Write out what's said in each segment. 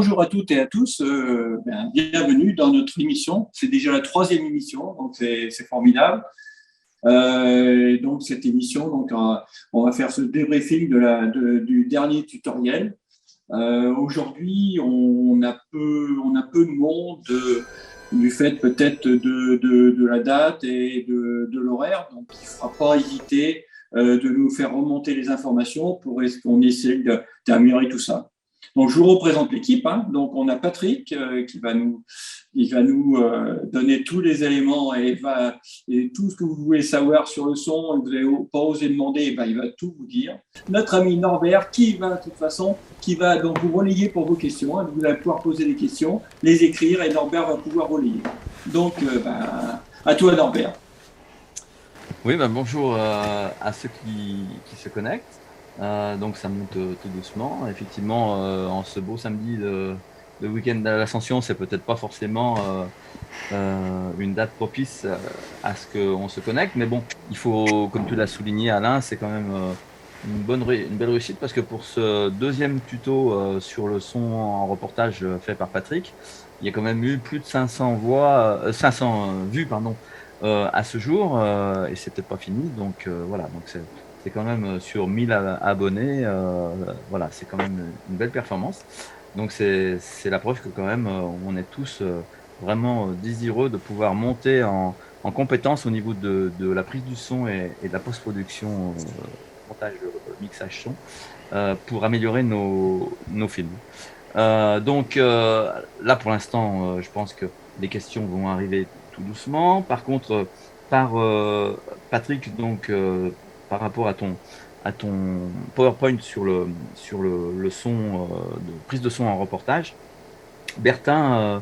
bonjour à toutes et à tous, bienvenue dans notre émission. C'est déjà la troisième émission, donc c'est formidable. Donc cette émission, on va faire ce débriefing du dernier tutoriel. Aujourd'hui, on a peu de monde du fait peut-être de la date et de l'horaire, donc il ne faudra pas hésiter de nous faire remonter les informations pour qu'on essaie d'améliorer tout ça. Donc, je vous représente l'équipe. Donc, on a Patrick qui va nous donner tous les éléments et tout ce que vous voulez savoir sur le son. Vous n'avez pas osé demander, il va tout vous dire. Notre ami Norbert qui va donc vous relayer pour vos questions. Vous allez pouvoir poser des questions, les écrire et Norbert va pouvoir relayer. Donc, à toi Norbert. Oui, bonjour à ceux qui se connectent. Donc ça monte tout doucement. Effectivement, en ce beau samedi, le week-end de l'Ascension, c'est peut-être pas forcément une date propice à ce qu'on se connecte. Mais bon, il faut, comme tu l'as souligné Alain, c'est quand même une belle réussite parce que pour ce deuxième tuto sur le son en reportage fait par Patrick, il y a quand même eu plus de 500 vues à ce jour et c'est peut-être pas fini. Donc voilà, donc c'est quand même sur 1000 abonnés, voilà, c'est quand même une belle performance. Donc c'est la preuve que quand même on est tous vraiment désireux de pouvoir monter en compétence au niveau de la prise du son et de la post-production, montage, mixage son, pour améliorer nos films. Donc là pour l'instant, je pense que les questions vont arriver tout doucement. Par contre, Patrick, donc par rapport à ton PowerPoint sur le son, de prise de son en reportage, Bertin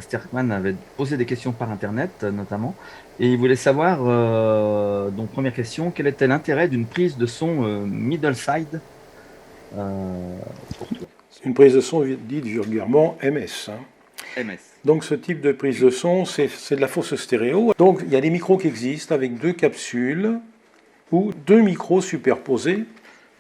Sterkman avait posé des questions par Internet notamment, et il voulait savoir, donc première question, quel était l'intérêt d'une prise de son middle side pour toi? C'est une prise de son dite vulgairement MS. MS. Donc ce type de prise de son, c'est de la fausse stéréo. Donc il y a des micros qui existent avec deux capsules ou deux micros superposés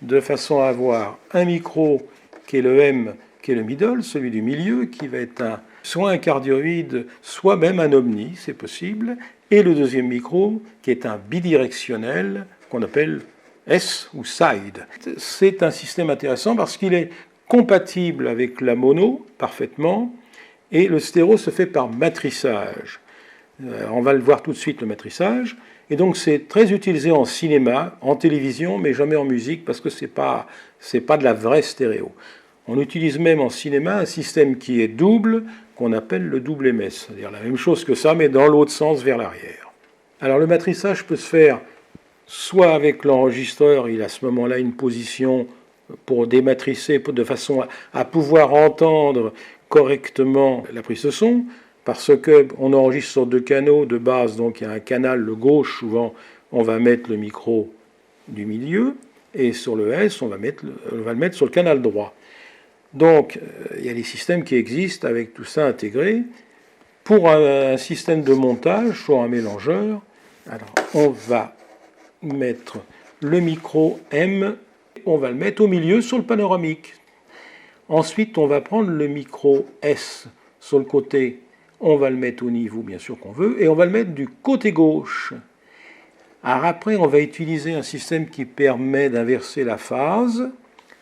de façon à avoir un micro qui est le M, qui est le middle, celui du milieu, qui va être soit un cardioïde, soit même un omni, c'est possible, et le deuxième micro qui est un bidirectionnel qu'on appelle S ou side. C'est un système intéressant parce qu'il est compatible avec la mono parfaitement, et le stéréo se fait par matrissage. On va le voir tout de suite, le matrissage. Et donc c'est très utilisé en cinéma, en télévision, mais jamais en musique, parce que c'est pas de la vraie stéréo. On utilise même en cinéma un système qui est double, qu'on appelle le double MS, c'est-à-dire la même chose que ça, mais dans l'autre sens, vers l'arrière. Alors le matrissage peut se faire soit avec l'enregistreur, il a à ce moment-là une position pour dématricer, de façon à pouvoir entendre correctement la prise de son, parce qu'on enregistre sur deux canaux de base, donc il y a un canal, le gauche, souvent on va mettre le micro du milieu, et sur le S, on va le mettre sur le canal droit. Donc il y a des systèmes qui existent avec tout ça intégré. Pour un système de montage, soit un mélangeur, alors on va mettre le micro M, on va le mettre au milieu sur le panoramique. Ensuite, on va prendre le micro S sur le côté, on va le mettre au niveau bien sûr qu'on veut, et on va le mettre du côté gauche. Alors après, on va utiliser un système qui permet d'inverser la phase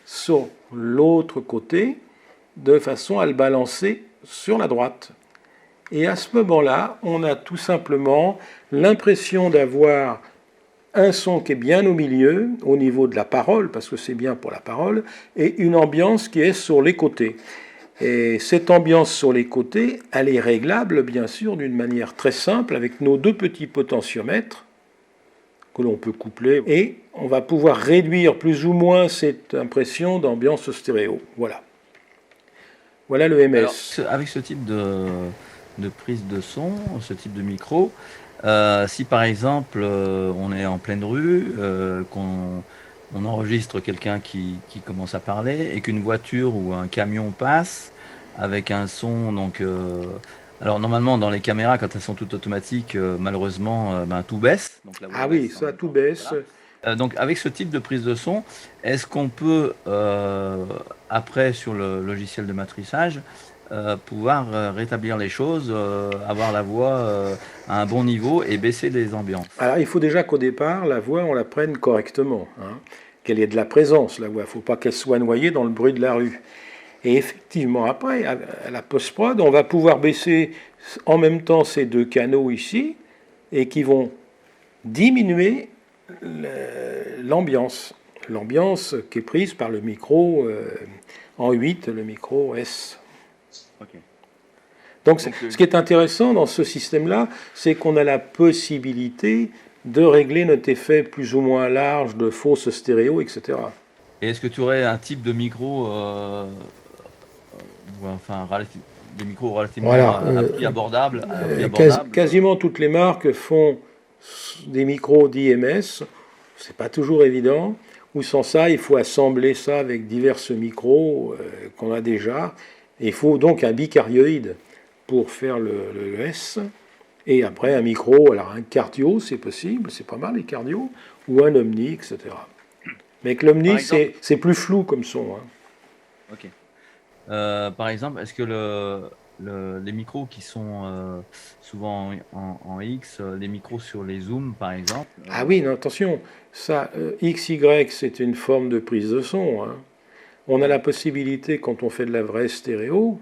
sur l'autre côté, de façon à le balancer sur la droite. Et à ce moment-là, on a tout simplement l'impression d'avoir un son qui est bien au milieu, au niveau de la parole, parce que c'est bien pour la parole, et une ambiance qui est sur les côtés. Et cette ambiance sur les côtés, elle est réglable, bien sûr, d'une manière très simple, avec nos deux petits potentiomètres, que l'on peut coupler, et on va pouvoir réduire plus ou moins cette impression d'ambiance stéréo. Voilà. Voilà le MS. Alors, avec ce type de prise de son, ce type de micro, si par exemple on est en pleine rue, qu'on enregistre quelqu'un qui commence à parler et qu'une voiture ou un camion passe avec un son, donc alors normalement dans les caméras quand elles sont toutes automatiques, malheureusement tout baisse. Donc oui, ça tout baisse. Voilà. Donc avec ce type de prise de son, est-ce qu'on peut, après sur le logiciel de matrissage, pouvoir rétablir les choses, avoir la voix à un bon niveau et baisser les ambiances? Alors il faut déjà qu'au départ, la voix, on la prenne correctement, hein, qu'elle ait de la présence, la voix. Il ne faut pas qu'elle soit noyée dans le bruit de la rue. Et effectivement, après, à la post-prod, on va pouvoir baisser en même temps ces deux canaux ici, et qui vont diminuer l'ambiance. L'ambiance qui est prise par le micro en 8, le micro S. Okay. Donc ce qui est intéressant dans ce système-là, c'est qu'on a la possibilité de régler notre effet plus ou moins large de fausse stéréo, etc. Et est-ce que tu aurais un type de micro, enfin, des micros relativement à prix abordable, quasiment toutes les marques font des micros d'IMS. C'est pas toujours évident. Ou sans ça, il faut assembler ça avec divers micros qu'on a déjà. Et il faut donc un bicarioïde pour faire le S. Et après un micro, alors un cardio, c'est possible, c'est pas mal les cardio, ou un omni, etc. Mais avec l'omni, c'est plus flou comme son. Hein. Ok. Par exemple, est-ce que les micros qui sont souvent en X, les micros sur les zooms par exemple. Ah oui, non, attention, ça, XY, c'est une forme de prise de son. Hein. On a la possibilité, quand on fait de la vraie stéréo,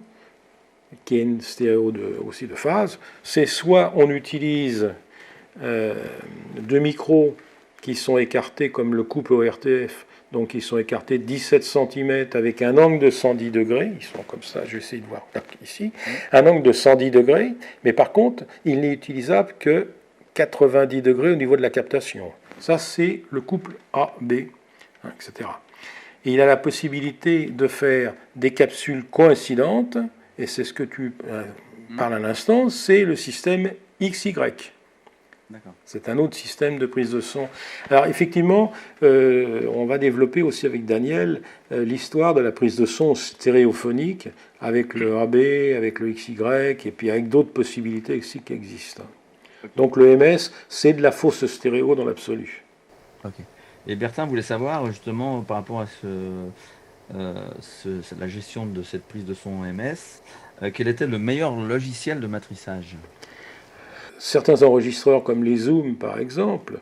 qui est une stéréo aussi de phase, c'est soit on utilise deux micros qui sont écartés comme le couple ORTF, donc ils sont écartés 17 cm avec un angle de 110 degrés, ils sont comme ça, je vais essayer de voir ici, un angle de 110 degrés, mais par contre, il n'est utilisable que 90 degrés au niveau de la captation. Ça, c'est le couple AB, hein, etc. Et il a la possibilité de faire des capsules coïncidentes, et c'est ce que tu parles à l'instant, c'est le système XY. D'accord. C'est un autre système de prise de son. Alors effectivement, on va développer aussi avec Daniel l'histoire de la prise de son stéréophonique avec le AB, avec le XY, et puis avec d'autres possibilités aussi qui existent. Okay. Donc le MS, c'est de la fausse stéréo dans l'absolu. Ok. Et Bertin voulait savoir justement par rapport à la gestion de cette prise de son MS, quel était le meilleur logiciel de matrissage? Certains enregistreurs comme les Zoom par exemple,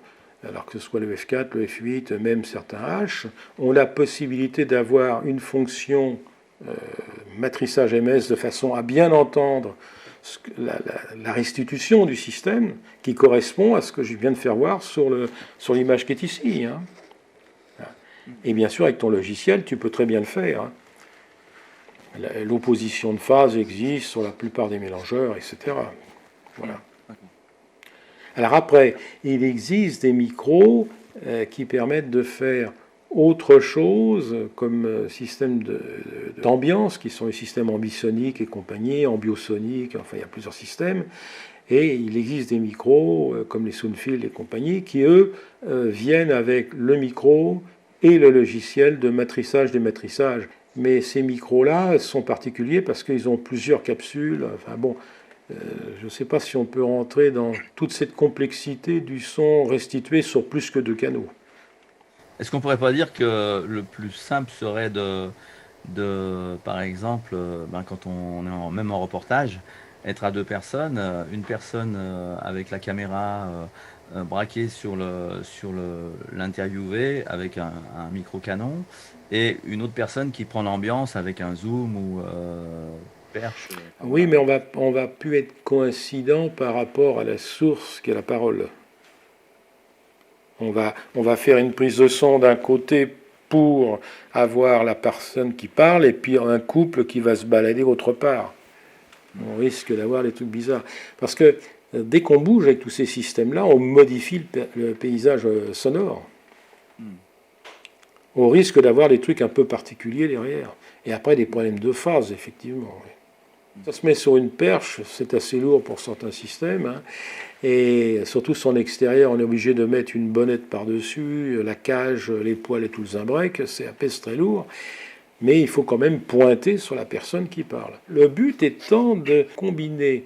alors que ce soit le F4, le F8, même certains H, ont la possibilité d'avoir une fonction matrissage MS de façon à bien entendre la restitution du système qui correspond à ce que je viens de faire voir sur l'image qui est ici. Hein. Et bien sûr, avec ton logiciel, tu peux très bien le faire. Hein. L'opposition de phase existe sur la plupart des mélangeurs, etc. Voilà. Alors après, il existe des micros qui permettent de faire autre chose comme système d'ambiance, qui sont les systèmes ambisoniques et compagnie, ambiosoniques, enfin il y a plusieurs systèmes. Et il existe des micros comme les Soundfield et compagnie qui, eux, viennent avec le micro et le logiciel de matrissage, dématrissage. Mais ces micros-là sont particuliers parce qu'ils ont plusieurs capsules. Enfin bon, je ne sais pas si on peut rentrer dans toute cette complexité du son restitué sur plus que 2 canaux. Est-ce qu'on ne pourrait pas dire que le plus simple serait par exemple, quand on est même en reportage, être à 2 personnes, une personne avec la caméra braquée sur l'interviewé avec un micro canon, et une autre personne qui prend l'ambiance avec un zoom ou perche. Oui, mais on va plus être coïncident par rapport à la source qu'est la parole. On va faire une prise de son d'un côté pour avoir la personne qui parle et puis un couple qui va se balader autre part. On risque d'avoir des trucs bizarres. Parce que dès qu'on bouge avec tous ces systèmes-là, on modifie le paysage sonore. On risque d'avoir des trucs un peu particuliers derrière. Et après, des problèmes de phase, effectivement. Ça se met sur une perche, c'est assez lourd pour certains systèmes. Hein. Et surtout son extérieur, on est obligé de mettre une bonnette par-dessus, la cage, les poils et tout le zimbrec, ça pèse très lourd. Mais il faut quand même pointer sur la personne qui parle. Le but étant de combiner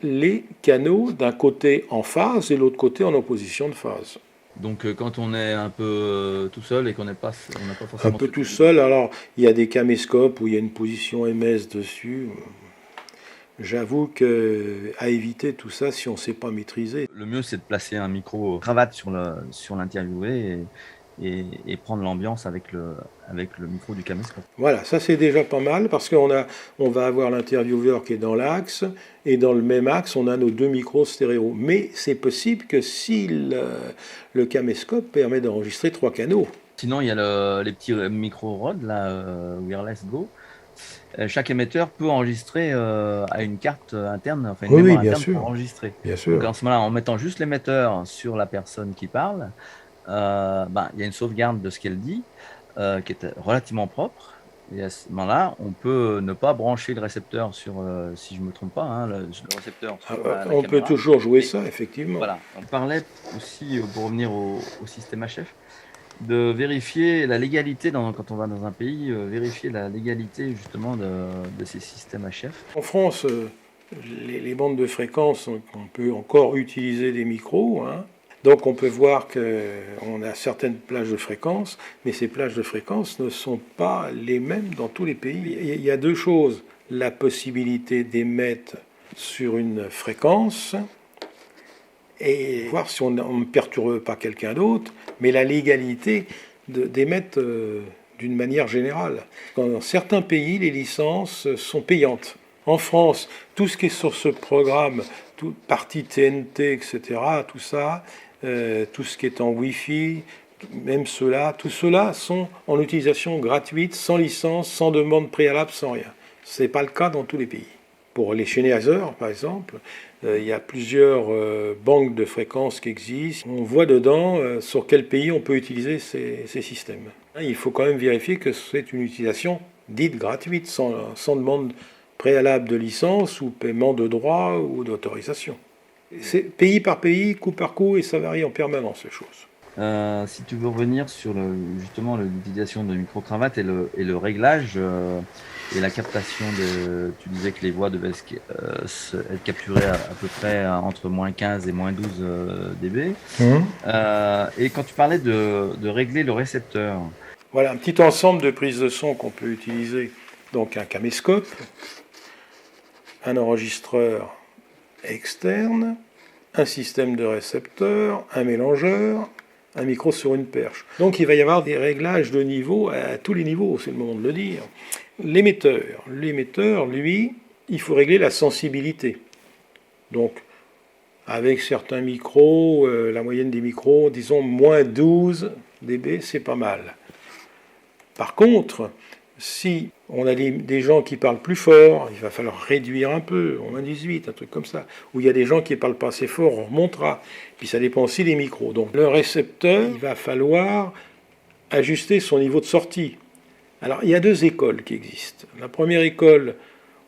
les canaux d'un côté en phase et l'autre côté en opposition de phase. Donc quand on est un peu tout seul et qu'on n'a pas Un forcément... peu tout seul, alors il y a des caméscopes où il y a une position MS dessus. J'avoue qu'à éviter tout ça si on ne sait pas maîtriser. Le mieux, c'est de placer un micro cravate sur l'interviewé et prendre l'ambiance avec le micro du caméscope. Voilà, ça c'est déjà pas mal parce on va avoir l'intervieweur qui est dans l'axe et dans le même axe, on a nos deux micros stéréo. Mais c'est possible que si le caméscope permet d'enregistrer 3 canaux. Sinon, il y a les petits micro Rode, Wireless Go. Chaque émetteur peut enregistrer à une carte interne, enfin une mémoire interne pour enregistrer. Bien sûr. Donc en ce moment-là, en mettant juste l'émetteur sur la personne qui parle, il y a une sauvegarde de ce qu'elle dit, qui est relativement propre. Et à ce moment-là, on peut ne pas brancher le récepteur sur, si je ne me trompe pas, le récepteur sur la on caméra. peut toujours jouer ça, effectivement. Voilà. On parlait aussi, pour revenir au système HF, de vérifier la légalité quand on va dans un pays, vérifier la légalité justement de ces systèmes HF. En France, les bandes de fréquence, on peut encore utiliser des micros. Donc on peut voir qu'on a certaines plages de fréquence, mais ces plages de fréquence ne sont pas les mêmes dans tous les pays. Il y a 2 choses. La possibilité d'émettre sur une fréquence et voir si on ne perturbe pas quelqu'un d'autre, mais la légalité d'émettre d'une manière générale. Dans certains pays, les licences sont payantes. En France, tout ce qui est sur ce programme, toute partie TNT, etc., tout ça, tout ce qui est en Wi-Fi, même tout cela sont en utilisation gratuite, sans licence, sans demande préalable, sans rien. Ce n'est pas le cas dans tous les pays. Pour les Sennheiser, par exemple, il y a plusieurs banques de fréquences qui existent. On voit dedans sur quel pays on peut utiliser ces systèmes. Il faut quand même vérifier que c'est une utilisation dite gratuite, sans demande préalable de licence ou paiement de droits ou d'autorisation. C'est pays par pays, coup par coup, et ça varie en permanence, les choses. Si tu veux revenir sur justement l'utilisation de micro-cravate et le réglage et la captation tu disais que les voix devaient être capturées à peu près entre moins 15 et moins 12 dB. Et quand tu parlais de régler le récepteur. Voilà, un petit ensemble de prises de son qu'on peut utiliser. Donc un caméscope, un enregistreur externe, un système de récepteur, un mélangeur, un micro sur une perche. Donc il va y avoir des réglages de niveau à tous les niveaux, c'est le moment de le dire. L'émetteur, lui, il faut régler la sensibilité. Donc avec certains micros, la moyenne des micros, disons moins 12 dB, c'est pas mal. Par contre, si on a des gens qui parlent plus fort, il va falloir réduire un peu, au moins 18, un truc comme ça. Ou il y a des gens qui ne parlent pas assez fort, on remontera. Puis ça dépend aussi des micros. Donc le récepteur, il va falloir ajuster son niveau de sortie. Alors il y a 2 écoles qui existent. La première école,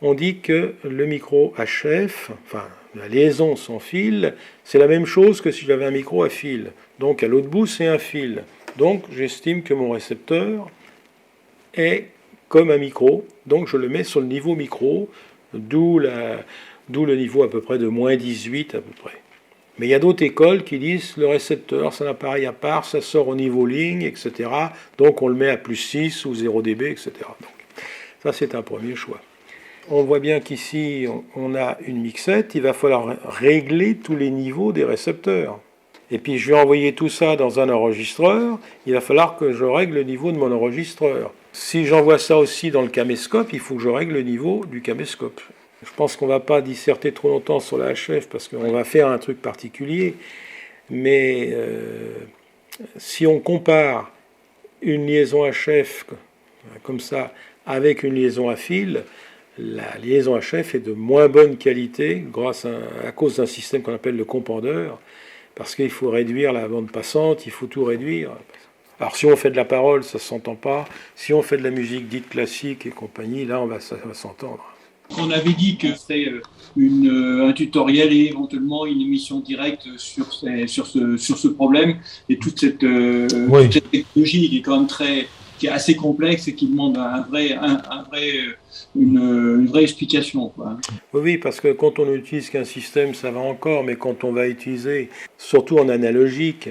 on dit que le micro HF, enfin la liaison sans fil, c'est la même chose que si j'avais un micro à fil. Donc à l'autre bout, c'est un fil. Donc j'estime que mon récepteur est comme un micro, donc je le mets sur le niveau micro, d'où le niveau à peu près de moins 18 à peu près. Mais il y a d'autres écoles qui disent le récepteur, c'est un appareil à part, ça sort au niveau ligne, etc. Donc on le met à plus 6 ou 0 dB, etc. Donc, ça c'est un premier choix. On voit bien qu'ici on a une mixette, il va falloir régler tous les niveaux des récepteurs. Et puis je vais envoyer tout ça dans un enregistreur, il va falloir que je règle le niveau de mon enregistreur. Si j'envoie ça aussi dans le caméscope, il faut que je règle le niveau du caméscope. Je pense qu'on ne va pas disserter trop longtemps sur la HF parce qu'on va faire un truc particulier. Mais si on compare une liaison HF comme ça avec une liaison à fil, la liaison HF est de moins bonne qualité à cause d'un système qu'on appelle le compandeur, parce qu'il faut réduire la bande passante, il faut tout réduire. Alors si on fait de la parole, ça ne s'entend pas. Si on fait de la musique dite classique et compagnie, là, ça va s'entendre. On avait dit que c'était un tutoriel et éventuellement une émission directe sur ce problème et toute cette technologie qui est quand même qui est assez complexe et qui demande une vraie explication, quoi. Oui, parce que quand on n'utilise qu'un système, ça va encore, mais quand on va utiliser, surtout en analogique,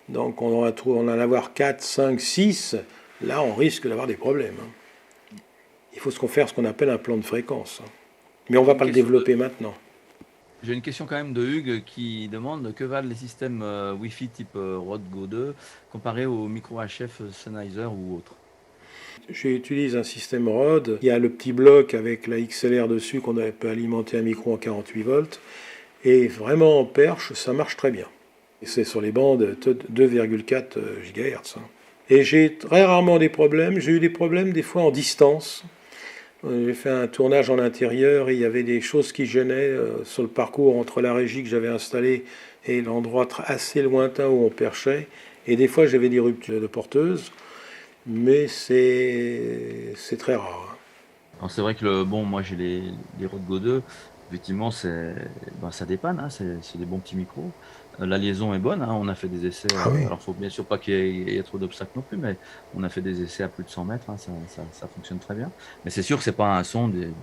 Donc on va en avoir 4, 5, 6, là on risque d'avoir des problèmes. Il faut faire ce qu'on appelle un plan de fréquence. Mais on ne va pas le développer maintenant. J'ai une question quand même de Hugues qui demande que valent les systèmes Wi-Fi type Rode Go 2 comparés aux micro HF Sennheiser ou autres? J'utilise un système Rode. Il y a le petit bloc avec la XLR dessus qu'on peut alimenter un micro en 48 volts. Et vraiment en perche, ça marche très bien. Et c'est sur les bandes 2,4 GHz. Et j'ai très rarement des problèmes. J'ai eu des problèmes des fois en distance. J'ai fait un tournage en intérieur et il y avait des choses qui gênaient sur le parcours entre la régie que j'avais installée et l'endroit assez lointain où on perchait. Et des fois j'avais des ruptures de porteuses, mais c'est très rare. Alors c'est vrai que moi j'ai les Rode Go 2, effectivement ça dépanne, hein, c'est des bons petits micros. La liaison est bonne, hein, on a fait des essais. Ah oui. Alors il ne faut bien sûr pas qu'il y ait trop d'obstacles non plus, mais on a fait des essais à plus de 100 mètres, hein, ça fonctionne très bien. Mais c'est sûr que ce n'est pas un son d'une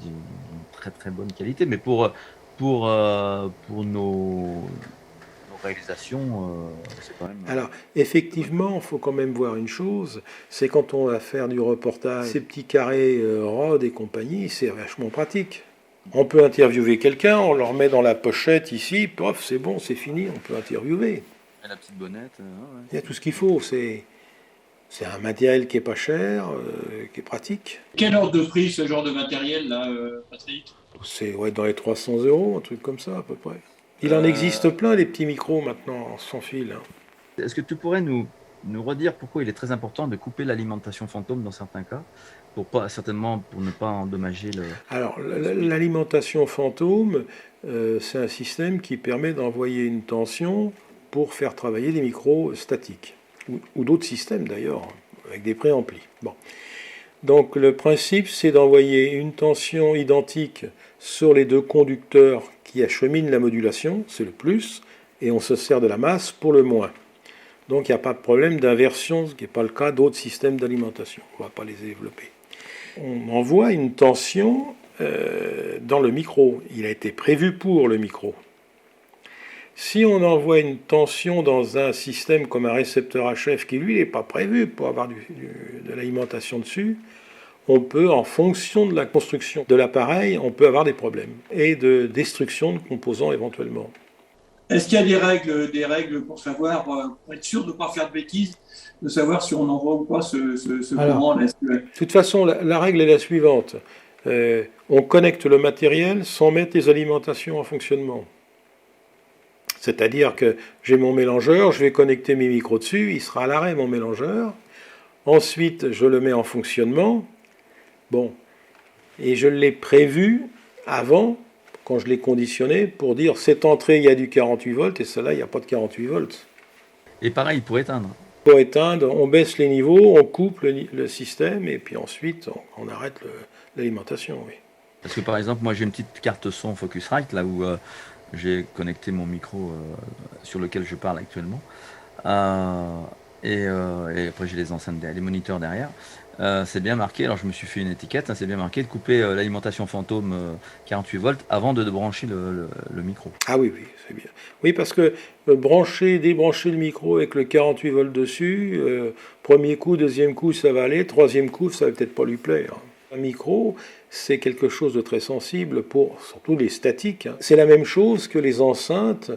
très très bonne qualité, mais pour nos réalisations, c'est quand même... Alors, effectivement, il faut quand même voir une chose, c'est quand on va faire du reportage, ces petits carrés Rode et compagnie, c'est vachement pratique. On peut interviewer quelqu'un, on le remet dans la pochette ici, pof, c'est bon, c'est fini, on peut interviewer. Et la petite bonnette, ouais. Il y a tout ce qu'il faut, c'est un matériel qui est pas cher, qui est pratique. Quel ordre de prix ce genre de matériel là, Patrick? C'est dans les 300 €, un truc comme ça à peu près. Il en existe plein, les petits micros maintenant, sans fil. Est-ce que tu pourrais nous redire pourquoi il est très important de couper l'alimentation fantôme dans certains cas, pour ne pas endommager le... Alors, l'alimentation fantôme, c'est un système qui permet d'envoyer une tension pour faire travailler des micros statiques, ou d'autres systèmes d'ailleurs, avec des préamplis. Bon. Donc le principe, c'est d'envoyer une tension identique sur les deux conducteurs qui acheminent la modulation, c'est le plus, et on se sert de la masse pour le moins. Donc il n'y a pas de problème d'inversion, ce qui n'est pas le cas d'autres systèmes d'alimentation. On ne va pas les développer. On envoie une tension dans le micro. Il a été prévu pour le micro. Si on envoie une tension dans un système comme un récepteur HF qui, lui, n'est pas prévu pour avoir de l'alimentation dessus, on peut, en fonction de la construction de l'appareil, on peut avoir des problèmes et de destruction de composants éventuellement. Est-ce qu'il y a des règles pour savoir, pour être sûr de ne pas faire de bêtises, de savoir si on envoie ou pas ce courant à la SQL? De toute façon, la règle est la suivante. On connecte le matériel sans mettre les alimentations en fonctionnement. C'est-à-dire que j'ai mon mélangeur, je vais connecter mes micros dessus, il sera à l'arrêt mon mélangeur. Ensuite, je le mets en fonctionnement. Bon, et je l'ai prévu avant, quand je l'ai conditionné, pour dire cette entrée, il y a du 48 volts et celle-là, il n'y a pas de 48 volts. Et pareil, pour éteindre. Pour éteindre, on baisse les niveaux, on coupe le système et puis ensuite, on arrête l'alimentation. Oui. Parce que par exemple, moi j'ai une petite carte son Focusrite, là où j'ai connecté mon micro sur lequel je parle actuellement. Et après j'ai les enceintes, les moniteurs derrière. C'est bien marqué, alors je me suis fait une étiquette, hein, c'est bien marqué de couper l'alimentation fantôme 48 volts avant de brancher le micro. Ah oui, c'est bien. Oui, parce que débrancher le micro avec le 48 volts dessus, premier coup, deuxième coup, ça va aller, troisième coup, ça va peut-être pas lui plaire. Un micro, c'est quelque chose de très sensible pour surtout les statiques. Hein. C'est la même chose que les enceintes.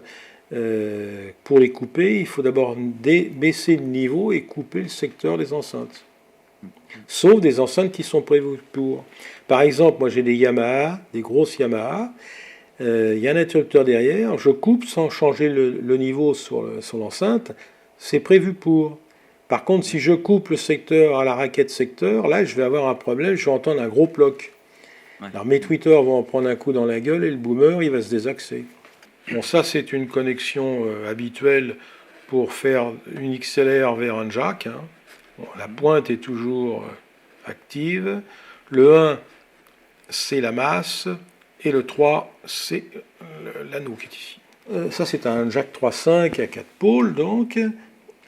Pour les couper, il faut d'abord baisser le niveau et couper le secteur des enceintes. Sauf des enceintes qui sont prévues pour. Par exemple, moi j'ai des Yamaha, des grosses Yamaha, il y a un interrupteur derrière, je coupe sans changer le niveau sur l'enceinte, c'est prévu pour. Par contre, si je coupe le secteur à la raquette secteur, là je vais avoir un problème, je vais entendre un gros ploc. Ouais. Alors mes tweeters vont en prendre un coup dans la gueule et le boomer il va se désaxer. Bon, ça c'est une connexion habituelle pour faire une XLR vers un jack. Hein. Bon, la pointe est toujours active. Le 1, c'est la masse. Et le 3, c'est l'anneau qui est ici. Ça, c'est un jack 3.5 à 4 pôles, donc,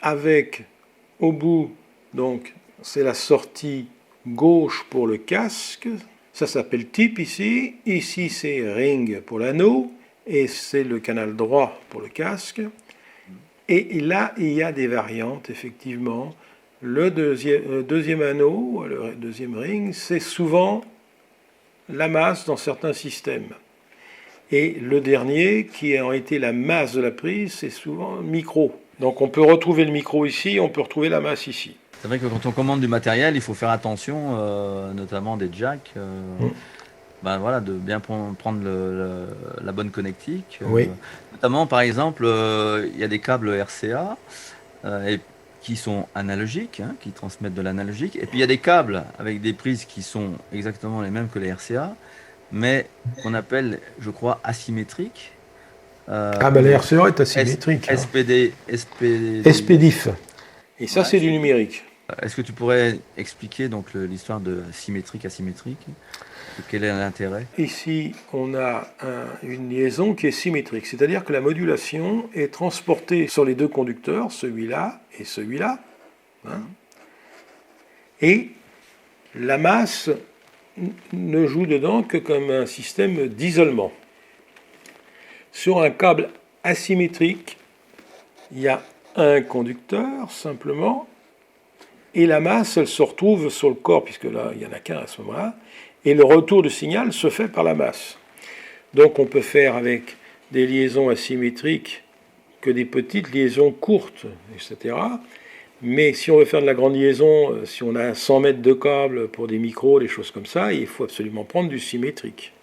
avec au bout, donc, c'est la sortie gauche pour le casque. Ça s'appelle tip ici. Ici, c'est ring pour l'anneau. Et c'est le canal droit pour le casque. Et là, il y a des variantes, effectivement. Le deuxième anneau, le deuxième ring, c'est souvent la masse dans certains systèmes. Et le dernier, qui a été la masse de la prise, c'est souvent le micro. Donc on peut retrouver le micro ici, on peut retrouver la masse ici. C'est vrai que quand on commande du matériel, il faut faire attention, notamment des jacks, voilà, de bien prendre la bonne connectique. Oui. Notamment, par exemple, il y a des câbles RCA qui sont analogiques, qui transmettent de l'analogique. Et puis il y a des câbles avec des prises qui sont exactement les mêmes que les RCA, mais qu'on appelle, je crois, asymétriques. Les RCA est asymétrique. SPDIF. Et ça, c'est du numérique. Est-ce que tu pourrais expliquer donc l'histoire de symétrique-asymétrique? Quel est l'intérêt? Ici, on a une liaison qui est symétrique, c'est-à-dire que la modulation est transportée sur les deux conducteurs, celui-là et celui-là, et la masse ne joue dedans que comme un système d'isolement. Sur un câble asymétrique, il y a un conducteur simplement, et la masse, elle se retrouve sur le corps, puisque là, il n'y en a qu'un à ce moment-là, et le retour de signal se fait par la masse. Donc on peut faire avec des liaisons asymétriques que des petites liaisons courtes, etc. Mais si on veut faire de la grande liaison, si on a 100 mètres de câble pour des micros, des choses comme ça, il faut absolument prendre du symétrique.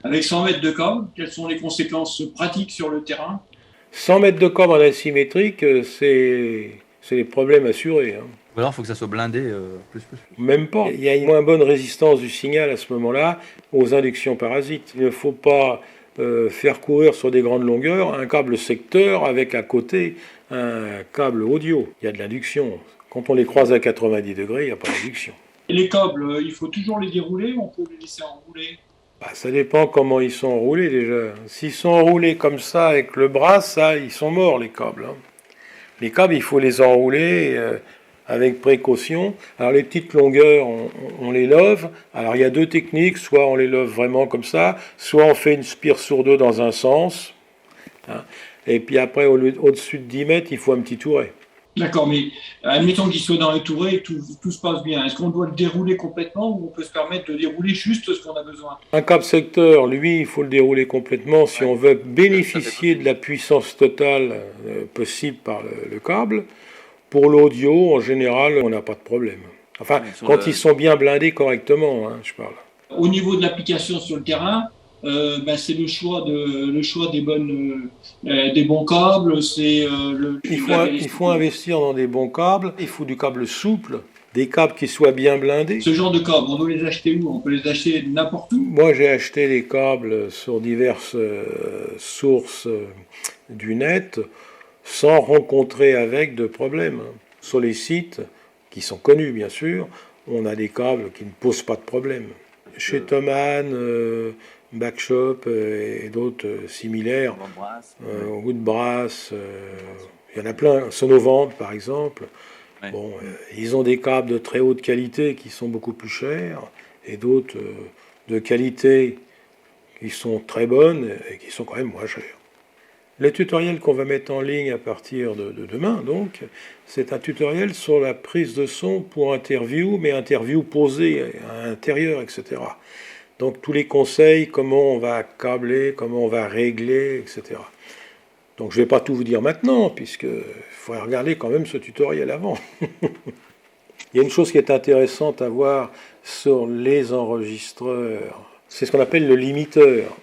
Avec 100 mètres de câble, quelles sont les conséquences pratiques sur le terrain? 100 mètres de câble en asymétrique, c'est les problèmes assurés. Ou alors il faut que ça soit blindé plus. Même pas. Il y a une moins bonne résistance du signal à ce moment-là aux inductions parasites. Il ne faut pas faire courir sur des grandes longueurs un câble secteur avec à côté un câble audio. Il y a de l'induction. Quand on les croise à 90 degrés, il n'y a pas d'induction. Et les câbles, il faut toujours les dérouler ou on peut les laisser enrouler? Ça dépend comment ils sont enroulés déjà. S'ils sont enroulés comme ça avec le bras, ils sont morts les câbles. Les câbles, il faut les enrouler avec précaution. Alors les petites longueurs, on les love. Alors il y a deux techniques, soit on les love vraiment comme ça, soit on fait une spire sur deux dans un sens. Et puis après, au-dessus de 10 mètres, il faut un petit touret. D'accord, mais admettons qu'il soit dans le touret et tout se passe bien. Est-ce qu'on doit le dérouler complètement ou on peut se permettre de dérouler juste ce qu'on a besoin? Un câble secteur, lui, il faut le dérouler complètement si on veut bénéficier de la puissance totale possible par le câble. Pour l'audio, en général, on n'a pas de problème. Enfin, quand ils sont bien blindés correctement, je parle. Au niveau de l'application sur le terrain, c'est le choix des bons câbles. Il faut investir dans des bons câbles. Il faut du câble souple, des câbles qui soient bien blindés. Ce genre de câbles, on doit les acheter où? On peut les acheter n'importe où? Moi, j'ai acheté des câbles sur diverses sources du net, sans rencontrer avec de problème. Sur les sites, qui sont connus bien sûr, on a des câbles qui ne posent pas de problème. Chez Thomann, Backshop et d'autres similaires, Woodbrass, il y en a plein, Sonovant par exemple. Ouais. Bon, ils ont des câbles de très haute qualité qui sont beaucoup plus chers et d'autres de qualité qui sont très bonnes et qui sont quand même moins chères. Le tutoriel qu'on va mettre en ligne à partir de demain, donc, c'est un tutoriel sur la prise de son pour interview, mais interview posée à l'intérieur, etc. Donc tous les conseils, comment on va câbler, comment on va régler, etc. Donc je ne vais pas tout vous dire maintenant, puisqu'il faudrait regarder quand même ce tutoriel avant. Il y a une chose qui est intéressante à voir sur les enregistreurs, c'est ce qu'on appelle le limiteur.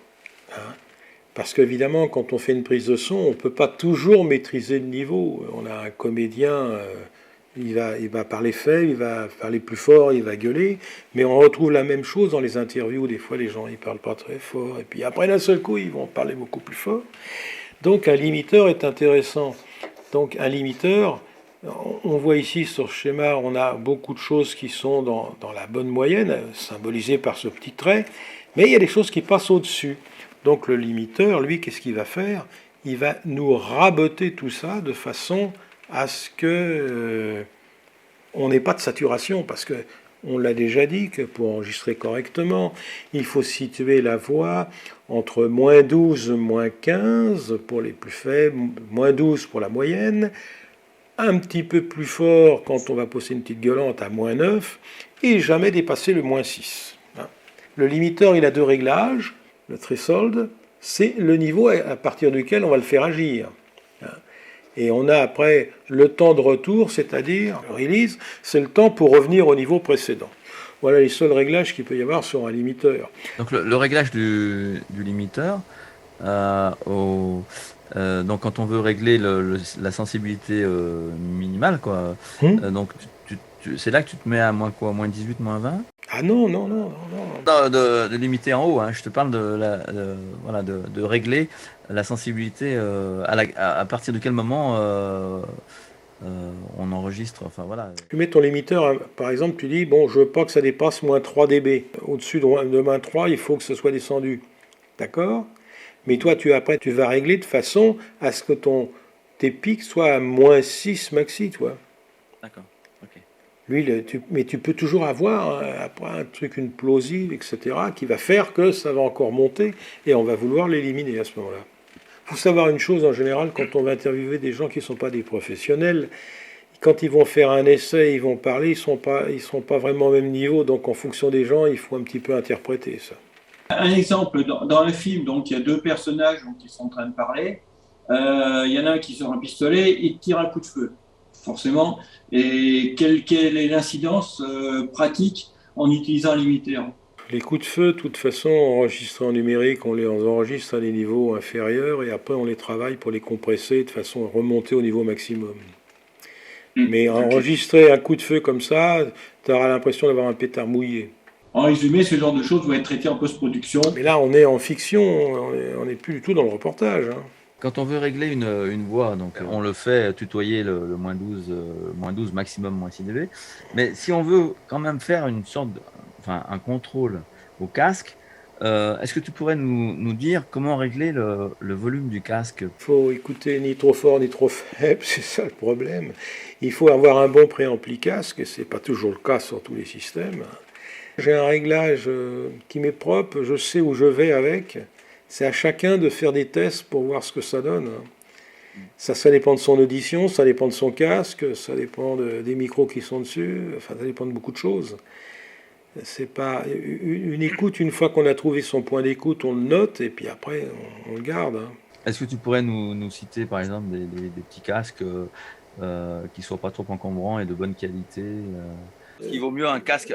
Parce qu'évidemment, quand on fait une prise de son, on ne peut pas toujours maîtriser le niveau. On a un comédien, il va parler faible, il va parler plus fort, il va gueuler, mais on retrouve la même chose dans les interviews. Des fois, les gens ne parlent pas très fort, et puis après, d'un seul coup, ils vont parler beaucoup plus fort. Donc, un limiteur est intéressant. Donc, un limiteur, on voit ici sur ce schéma, on a beaucoup de choses qui sont dans la bonne moyenne, symbolisées par ce petit trait, mais il y a des choses qui passent au-dessus. Donc le limiteur, lui, qu'est-ce qu'il va faire? Il va nous raboter tout ça de façon à ce que on n'ait pas de saturation, parce que On l'a déjà dit que pour enregistrer correctement, il faut situer la voix entre -12, -15 pour les plus faibles, -12 pour la moyenne, un petit peu plus fort quand on va poser une petite gueulante à -9 et jamais dépasser le -6. Le limiteur, il a 2 réglages. Le threshold, c'est le niveau à partir duquel on va le faire agir. Et on a après le temps de retour, c'est-à-dire le release, c'est le temps pour revenir au niveau précédent. Voilà les seuls réglages qu'il peut y avoir sur un limiteur. Donc le réglage du limiteur, donc quand on veut régler la sensibilité minimale, quoi, donc c'est là que tu te mets à moins quoi, moins 18, moins 20 ? Ah non. De limiter en haut, hein. Je te parle de régler la sensibilité à partir de quel moment on enregistre. Enfin voilà. Tu mets ton limiteur, par exemple, tu dis bon, je veux pas que ça dépasse -3 dB. Au-dessus de -3, il faut que ce soit descendu. D'accord ? Mais toi, après, tu vas régler de façon à ce que tes pics soient à -6 maxi, toi. D'accord. Ok. Lui, mais tu peux toujours avoir après un truc, une plosive, etc., qui va faire que ça va encore monter et on va vouloir l'éliminer à ce moment-là. Il faut savoir une chose en général, quand on va interviewer des gens qui ne sont pas des professionnels, quand ils vont faire un essai, ils vont parler, ils sont pas vraiment au même niveau, donc en fonction des gens, il faut un petit peu interpréter ça. Un exemple, dans le film, donc, il y a 2 personnages qui sont en train de parler. Il y en a un qui sort un pistolet et tire un coup de feu, forcément. Et quelle est l'incidence pratique en utilisant un limiteur ? Les coups de feu, de toute façon, enregistrés en numérique, on les enregistre à des niveaux inférieurs et après on les travaille pour les compresser de façon à remonter au niveau maximum. Mais enregistrer un coup de feu comme ça, tu auras l'impression d'avoir un pétard mouillé. En résumé, ce genre de choses vont être traitées en post-production. Mais là, on est en fiction, on n'est plus du tout dans le reportage. Quand on veut régler une voix, donc on le fait tutoyer le -12 maximum, -6 dB. Mais si on veut quand même faire une sorte un contrôle au casque, est-ce que tu pourrais nous dire comment régler le volume du casque ? Il faut écouter ni trop fort ni trop faible, c'est ça le problème. Il faut avoir un bon préampli casque, et ce n'est pas toujours le cas sur tous les systèmes. J'ai un réglage qui m'est propre, je sais où je vais avec. C'est à chacun de faire des tests pour voir ce que ça donne. Ça dépend de son audition, ça dépend de son casque, ça dépend des micros qui sont dessus, enfin ça dépend de beaucoup de choses. C'est pas une écoute, une fois qu'on a trouvé son point d'écoute, on le note et puis après on le garde. Est-ce que tu pourrais nous citer par exemple des petits casques qui soient pas trop encombrants et de bonne qualité Il vaut mieux un casque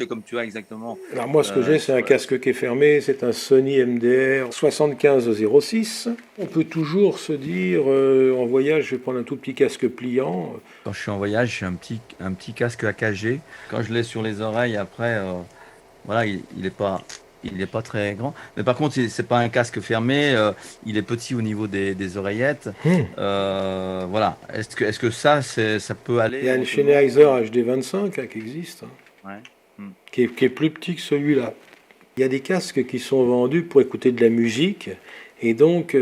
comme tu as exactement. Alors moi ce que j'ai c'est un casque qui est fermé, c'est un Sony MDR 7506. On peut toujours se dire en voyage je vais prendre un tout petit casque pliant. Quand je suis en voyage j'ai un petit casque AKG. Quand je l'ai sur les oreilles après, voilà il est pas très grand. Mais par contre c'est pas un casque fermé, il est petit au niveau des oreillettes. Voilà. Est-ce que ça peut aller? Il y a un Sennheiser HD25 qui existe, Ouais. qui est plus petit que celui-là. Il y a des casques qui sont vendus pour écouter de la musique et donc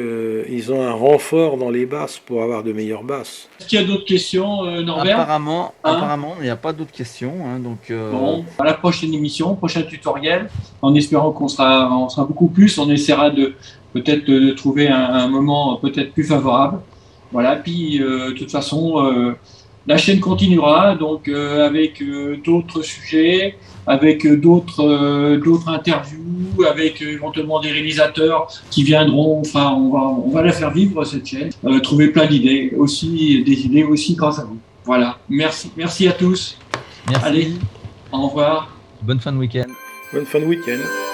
ils ont un renfort dans les basses pour avoir de meilleures basses. Est-ce qu'il y a d'autres questions, Norbert ? Apparemment, il n'y a pas d'autres questions. Donc, Bon, à la prochaine émission, prochain tutoriel, en espérant qu'on sera beaucoup plus. On essaiera peut-être de trouver un moment peut-être plus favorable. Voilà, puis de toute façon, la chaîne continuera donc avec d'autres sujets, avec d'autres interviews, avec éventuellement des réalisateurs qui viendront. Enfin, on va la faire vivre cette chaîne, trouver plein d'idées, des idées aussi grâce à vous. Voilà, merci à tous. merci. Allez, au revoir. Bonne fin de week-end. Bonne fin de week-end.